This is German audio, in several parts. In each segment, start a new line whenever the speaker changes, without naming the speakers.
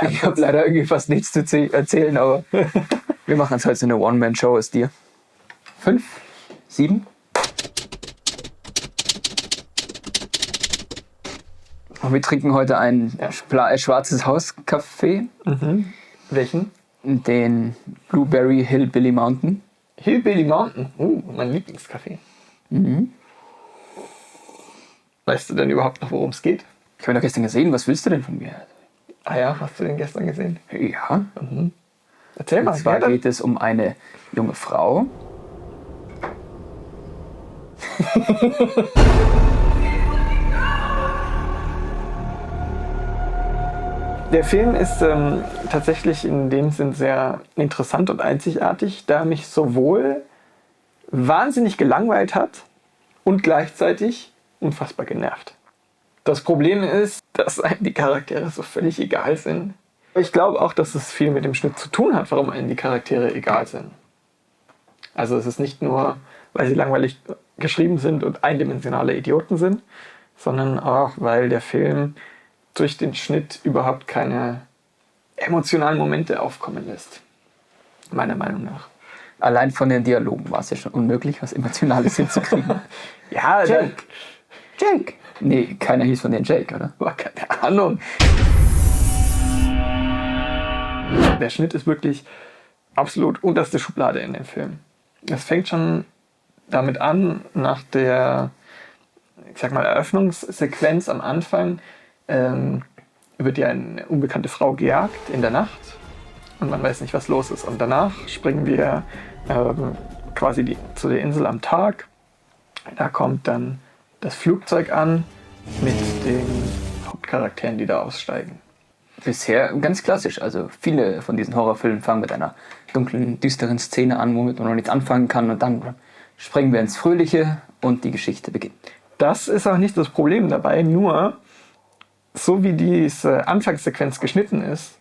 Ich habe leider irgendwie fast nichts zu erzählen, aber wir machen jetzt heute so eine One-Man-Show aus dir. 5? 7? Und wir trinken heute ein schwarzes Haus-Kaffee.
Mhm. Welchen?
Den Blueberry Hillbilly Mountain.
Hillbilly Mountain? Mein Lieblingskaffee.
Mhm.
Weißt du denn überhaupt noch, worum es geht?
Ich habe ihn doch gestern gesehen. Was willst du denn von mir?
Ah ja, hast du den gestern gesehen?
Ja.
Mhm. Erzähl mal.
Und zwar geht es um eine junge Frau.
Der Film ist tatsächlich in dem Sinn sehr interessant und einzigartig, da er mich sowohl wahnsinnig gelangweilt hat und gleichzeitig unfassbar genervt. Das Problem ist, dass einem die Charaktere so völlig egal sind. Ich glaube auch, dass es viel mit dem Schnitt zu tun hat, warum einem die Charaktere egal sind. Also es ist nicht nur, weil sie langweilig geschrieben sind und eindimensionale Idioten sind, sondern auch, weil der Film durch den Schnitt überhaupt keine emotionalen Momente aufkommen lässt. Meiner Meinung nach.
Allein von den Dialogen war es ja schon unmöglich, was Emotionales hinzukriegen.
Ja,
Jake! Nee, keiner hieß von denen Jake, oder?
War keine Ahnung. Der Schnitt ist wirklich absolut unterste Schublade in dem Film. Es fängt schon damit an, nach der, ich sag mal, Eröffnungssequenz am Anfang, wird ja eine unbekannte Frau gejagt in der Nacht und man weiß nicht, was los ist. Und danach springen wir quasi zu der Insel am Tag. Da kommt dann das Flugzeug an mit den Hauptcharakteren, die da aussteigen.
Bisher ganz klassisch. Also viele von diesen Horrorfilmen fangen mit einer dunklen, düsteren Szene an, womit man noch nichts anfangen kann. Und dann springen wir ins Fröhliche und die Geschichte beginnt.
Das ist auch nicht das Problem dabei, nur so wie diese Anfangssequenz geschnitten ist,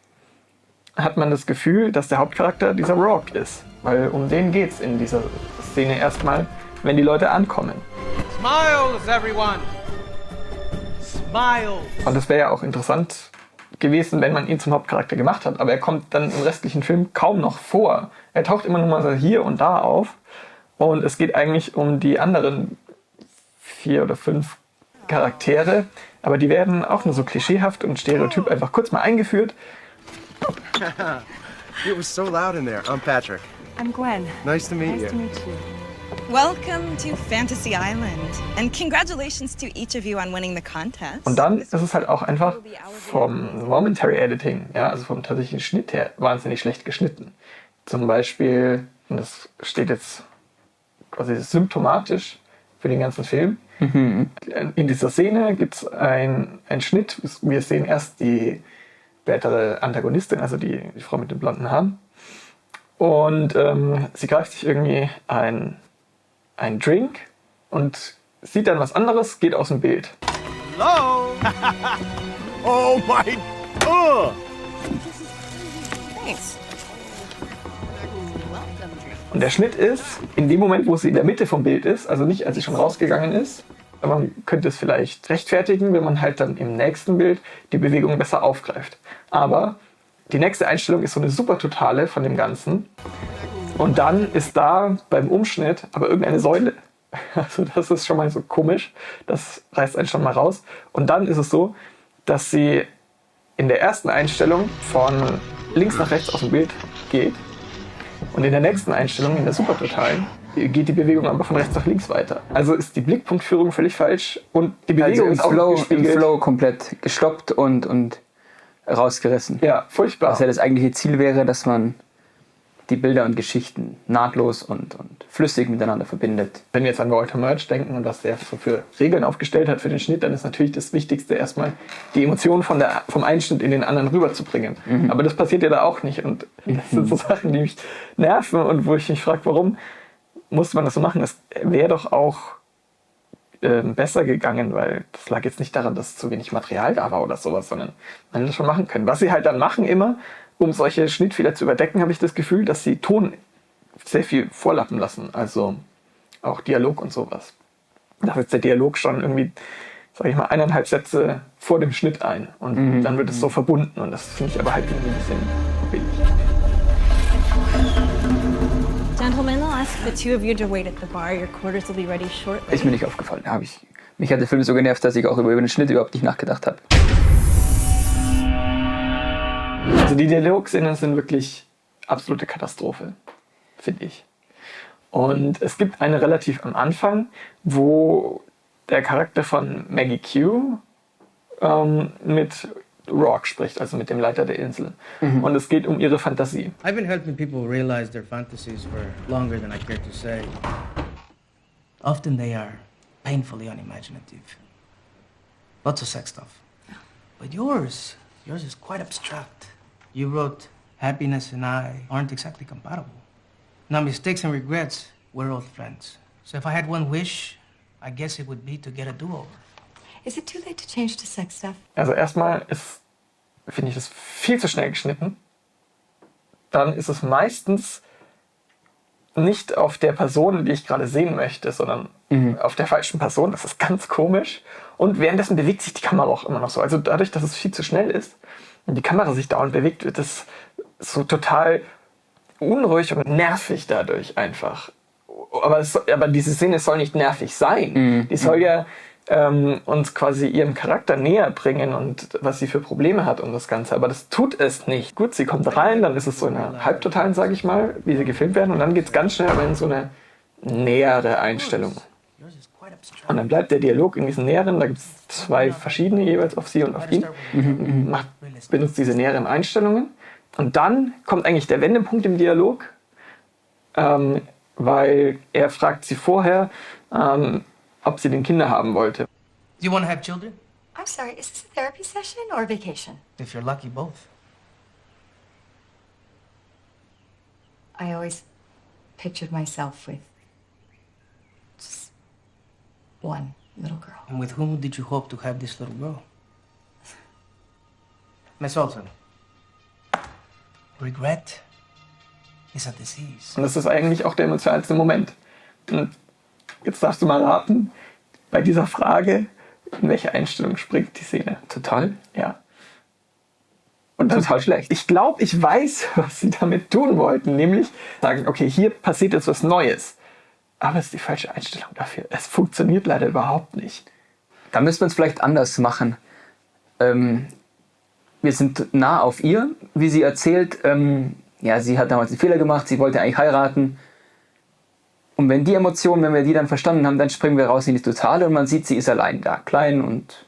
hat man das Gefühl, dass der Hauptcharakter dieser Rourke ist. Weil um den geht's in dieser Szene erstmal, wenn die Leute ankommen.
Smiles, everyone! Smiles!
Und das wäre ja auch interessant gewesen, wenn man ihn zum Hauptcharakter gemacht hat. Aber er kommt dann im restlichen Film kaum noch vor. Er taucht immer nur mal so hier und da auf. Und es geht eigentlich um die anderen 4 oder 5 Charaktere. Aber die werden auch nur so klischeehaft und stereotyp einfach kurz mal eingeführt.
It was so loud in there. I'm Patrick.
I'm Gwen.
Nice to meet
Nice to
you.
meet you.
Welcome to Fantasy Island. And congratulations to each of you on winning the contest.
Und dann ist es halt auch einfach vom Momentary Editing, ja, also vom tatsächlichen Schnitt her, wahnsinnig schlecht geschnitten. Zum Beispiel, und das steht jetzt quasi symptomatisch für den ganzen Film, in dieser Szene gibt es einen Schnitt. Wir sehen erst die spätere Antagonistin, also die Frau mit den blonden Haaren. Und sie greift sich irgendwie einen Drink und sieht dann was anderes, geht aus dem Bild.
Hello!
Oh my... Ugh!
Thanks.
Und der Schnitt ist, in dem Moment, wo sie in der Mitte vom Bild ist, also nicht, als sie schon rausgegangen ist, aber man könnte es vielleicht rechtfertigen, wenn man halt dann im nächsten Bild die Bewegung besser aufgreift. Aber die nächste Einstellung ist so eine Supertotale von dem Ganzen. Und dann ist da beim Umschnitt aber irgendeine Säule. Also das ist schon mal so komisch. Das reißt einen schon mal raus. Und dann ist es so, dass sie in der ersten Einstellung von links nach rechts aus dem Bild geht. Und in der nächsten Einstellung, in der Supertotalen, geht die Bewegung aber von rechts nach links weiter. Also ist die Blickpunktführung völlig falsch und die Bewegung
Also
ist auch
im
gespiegelt.
Flow komplett gestoppt und rausgerissen.
Ja, furchtbar.
Was ja das eigentliche Ziel wäre, dass man die Bilder und Geschichten nahtlos und flüssig miteinander verbindet.
Wenn wir jetzt an Walter Murch denken und was der so für Regeln aufgestellt hat für den Schnitt, dann ist natürlich das Wichtigste erstmal die Emotionen vom Einschnitt in den anderen rüberzubringen. Aber das passiert ja da auch nicht und das sind so Sachen, die mich nerven und wo ich mich frage, warum muss man das so machen? Das wäre doch auch besser gegangen, weil das lag jetzt nicht daran, dass zu wenig Material da war oder sowas, sondern man hätte das schon machen können. Was sie halt dann machen immer, um solche Schnittfehler zu überdecken, habe ich das Gefühl, dass sie Ton sehr viel vorlappen lassen. Also auch Dialog und sowas. Dass jetzt der Dialog schon irgendwie sage ich mal, 1,5 Sätze vor dem Schnitt ein. Und dann wird es so verbunden. Und das finde ich aber halt irgendwie ein bisschen billig.
Gentlemen, I'll ask the two of you to wait at the bar. Your quarters will be ready shortly.
Ist mir nicht aufgefallen. Mich hat der Film so genervt, dass ich auch über den Schnitt überhaupt nicht nachgedacht habe.
Also die Dialogszenen sind wirklich absolute Katastrophe, finde ich. Und es gibt eine relativ am Anfang, wo der Charakter von Maggie Q mit Rourke spricht, also mit dem Leiter der Insel. Und es geht um ihre Fantasie.
I've been helping people realize their fantasies for longer than I care to say. Often they are painfully unimaginative. Lots of sex stuff. But yours is quite abstract. You wrote, happiness and I aren't exactly compatible. Now, mistakes and regrets, we're old friends. So if I had one wish, I guess it would be to get a do-over.
Is it too late to change to sex stuff?
Also erstmal finde ich das viel zu schnell geschnitten. Dann ist es meistens nicht auf der Person, die ich gerade sehen möchte, sondern auf der falschen Person. Das ist ganz komisch. Und währenddessen bewegt sich die Kamera auch immer noch so. Also dadurch, dass es viel zu schnell ist und die Kamera sich dauernd bewegt, wird es so total unruhig und nervig dadurch einfach. Aber diese Szene soll nicht nervig sein. Die soll ja uns quasi ihren Charakter näher bringen und was sie für Probleme hat und das Ganze. Aber das tut es nicht. Gut, sie kommt rein, dann ist es so in einer Halbtotalen, sage ich mal, wie sie gefilmt werden. Und dann geht es ganz schnell aber in so eine nähere Einstellung. Und dann bleibt der Dialog in diesen näheren, da gibt es 2 verschiedene jeweils auf sie und auf ihn. Benutzt diese näheren Einstellungen. Und dann kommt eigentlich der Wendepunkt im Dialog, weil er fragt sie vorher, ob sie denn Kinder haben wollte.
Do you want to have children?
I'm sorry, is this a therapy session or a vacation?
If you're lucky, both.
I always pictured myself with just one little girl.
And with whom did you hope to have this little girl? Miss Olsen, regret is a disease.
Und das ist eigentlich auch der emotionalste Moment. Und jetzt darfst du mal raten, bei dieser Frage, in welche Einstellung springt die Szene?
Total?
Ja. Und dann,
Total schlecht.
Ich glaube, ich weiß, was sie damit tun wollten. Nämlich sagen, okay, hier passiert jetzt was Neues. Aber es ist die falsche Einstellung dafür. Es funktioniert leider überhaupt nicht.
Da müssen wir es vielleicht anders machen. Wir sind nah auf ihr, wie sie erzählt, ja, sie hat damals einen Fehler gemacht, sie wollte eigentlich heiraten. Und wenn wir die dann verstanden haben, dann springen wir raus in die Totale und man sieht, sie ist allein da, klein und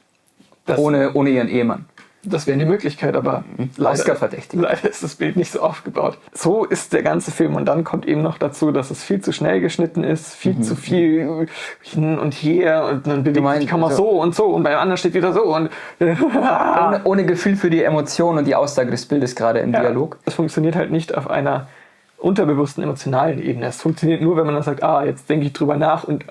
ohne ihren Ehemann.
Das wäre eine Möglichkeit, aber leider ist das Bild nicht so aufgebaut. So ist der ganze Film und dann kommt eben noch dazu, dass es viel zu schnell geschnitten ist, viel zu viel hin und her und dann bewegt sich die Kamera so und beim anderen steht wieder so und
ohne Gefühl für die Emotion und die Aussage des Bildes gerade im Dialog.
Es funktioniert halt nicht auf einer unterbewussten emotionalen Ebene. Es funktioniert nur, wenn man dann sagt, jetzt denke ich drüber nach und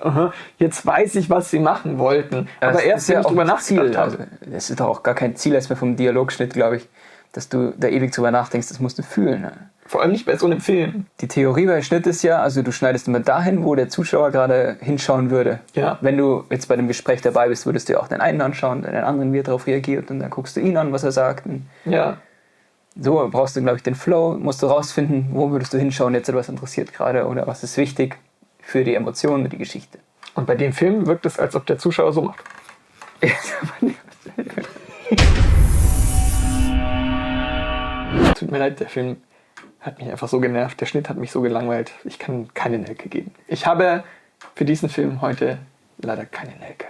jetzt weiß ich, was sie machen wollten.
Ja,
aber erst wenn ich drüber nachgedacht habe.
Also, das ist doch auch gar kein Ziel erstmal vom Dialogschnitt, glaube ich, dass du da ewig drüber nachdenkst, das musst du fühlen. Ne?
Vor allem nicht bei so einem Film.
Die Theorie bei Schnitt ist ja, also du schneidest immer dahin, wo der Zuschauer gerade hinschauen würde.
Ja.
Wenn du jetzt bei dem Gespräch dabei bist, würdest du ja auch den einen anschauen, den anderen, wie er darauf reagiert und dann guckst du ihn an, was er sagt. Und
Ja.
so brauchst du, glaube ich, den Flow, musst du rausfinden, wo würdest du hinschauen, jetzt was interessiert gerade oder was ist wichtig für die Emotionen und die Geschichte.
Und bei dem Film wirkt es, als ob der Zuschauer so macht. Tut mir leid, der Film hat mich einfach so genervt, der Schnitt hat mich so gelangweilt, ich kann keine Nelke geben. Ich habe für diesen Film heute leider keine Nelke.